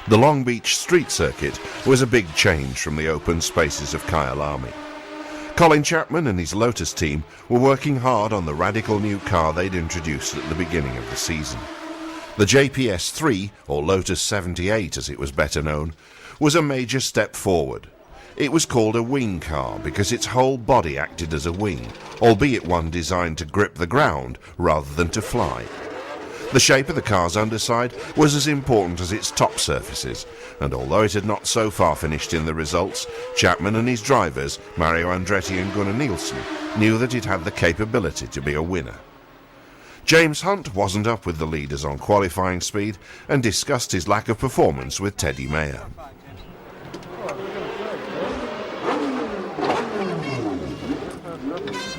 The Long Beach street circuit was a big change from the open spaces of Kyalami. Colin Chapman and his Lotus team were working hard on the radical new car they'd introduced at the beginning of the season. The JPS3, or Lotus 78 as it was better known, was a major step forward. It was called a wing car because its whole body acted as a wing, albeit one designed to grip the ground rather than to fly. The shape of the car's underside was as important as its top surfaces, and although it had not so far finished in the results, Chapman and his drivers, Mario Andretti and Gunnar Nielsen, knew that it had the capability to be a winner. James Hunt wasn't up with the leaders on qualifying speed and discussed his lack of performance with Teddy Mayer.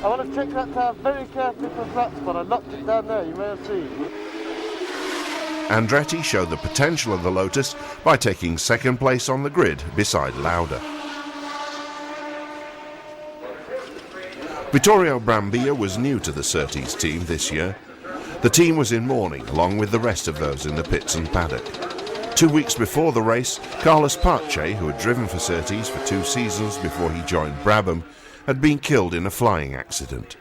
I want to check that tire very carefully for flat spot. I locked it down there, you may have seen. Andretti showed the potential of the Lotus by taking second place on the grid beside Lauda. Vittorio Brambilla was new to the Surtees team this year. The team was in mourning along with the rest of those in the pits and paddock. 2 weeks before the race, Carlos Pace, who had driven for Surtees for 2 seasons before he joined Brabham, had been killed in a flying accident.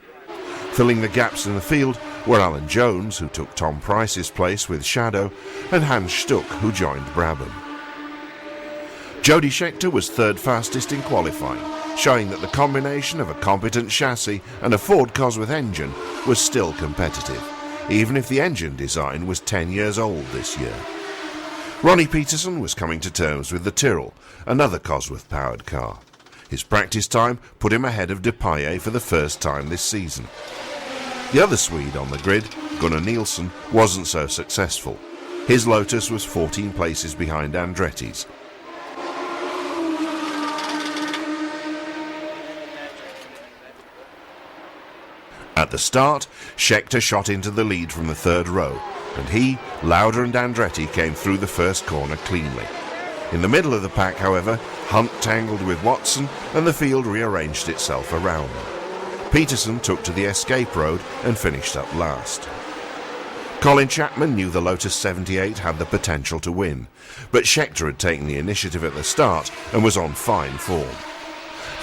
Filling the gaps in the field were Alan Jones, who took Tom Price's place with Shadow, and Hans Stuck, who joined Brabham. Jody Scheckter was third fastest in qualifying, showing that the combination of a competent chassis and a Ford Cosworth engine was still competitive, even if the engine design was 10 years old this year. Ronnie Peterson was coming to terms with the Tyrrell, another Cosworth-powered car. His practice time put him ahead of Depailler for the first time this season. The other Swede on the grid, Gunnar Nielsen, wasn't so successful. His Lotus was 14 places behind Andretti's. At the start, Scheckter shot into the lead from the third row, and he, Lauda and Andretti came through the first corner cleanly. In the middle of the pack, however, Hunt tangled with Watson and the field rearranged itself around them. Peterson took to the escape road and finished up last. Colin Chapman knew the Lotus 78 had the potential to win, but Scheckter had taken the initiative at the start and was on fine form.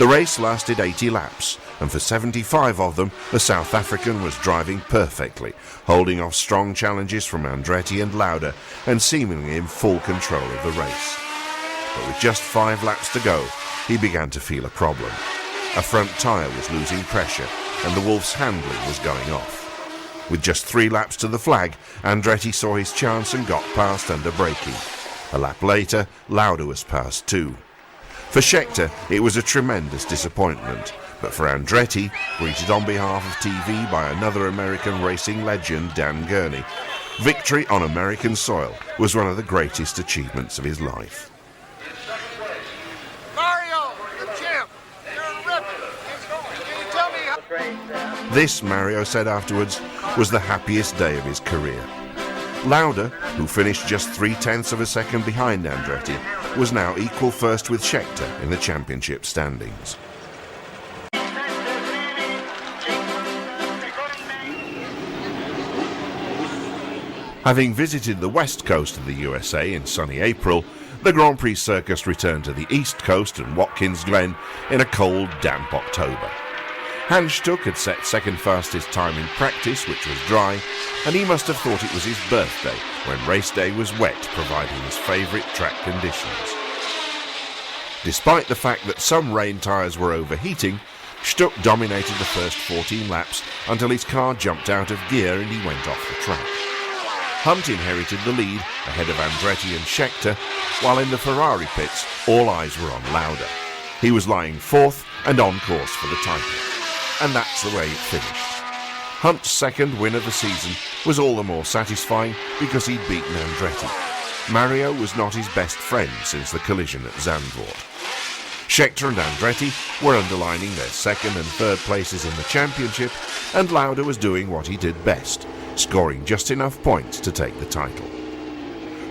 The race lasted 80 laps, and for 75 of them, the South African was driving perfectly, holding off strong challenges from Andretti and Lauda and seemingly in full control of the race. But with just 5 laps to go, he began to feel a problem. A front tyre was losing pressure, and the Wolf's handling was going off. With just 3 laps to the flag, Andretti saw his chance and got past under braking. A lap later, Lauda was past too. For Scheckter, it was a tremendous disappointment, but for Andretti, greeted on behalf of TV by another American racing legend, Dan Gurney, victory on American soil was one of the greatest achievements of his life. This, Mario said afterwards, was the happiest day of his career. Lauda, who finished just 0.3 of a second behind Andretti, was now equal first with Scheckter in the championship standings. Having visited the west coast of the USA in sunny April, the Grand Prix circus returned to the east coast and Watkins Glen in a cold, damp October. Hans Stuck had set second fastest time in practice, which was dry, and he must have thought it was his birthday when race day was wet, providing his favourite track conditions. Despite the fact that some rain tyres were overheating, Stuck dominated the first 14 laps until his car jumped out of gear and he went off the track. Hunt inherited the lead ahead of Andretti and Scheckter, while in the Ferrari pits all eyes were on Lauda. He was lying fourth and on course for the title. And that's the way it finished. Hunt's second win of the season was all the more satisfying because he'd beaten Andretti. Mario was not his best friend since the collision at Zandvoort. Scheckter and Andretti were underlining their second and third places in the championship, and Lauda was doing what he did best, scoring just enough points to take the title.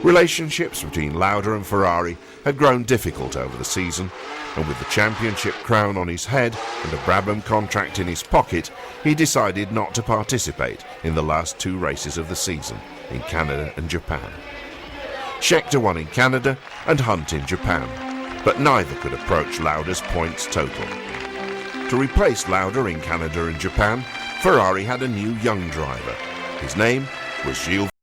Relationships between Lauda and Ferrari had grown difficult over the season, and with the championship crown on his head and a Brabham contract in his pocket, he decided not to participate in the last 2 races of the season, in Canada and Japan. Scheckter won in Canada and Hunt in Japan, but neither could approach Lauda's points total. To replace Lauda in Canada and Japan, Ferrari had a new young driver. His name was Gilles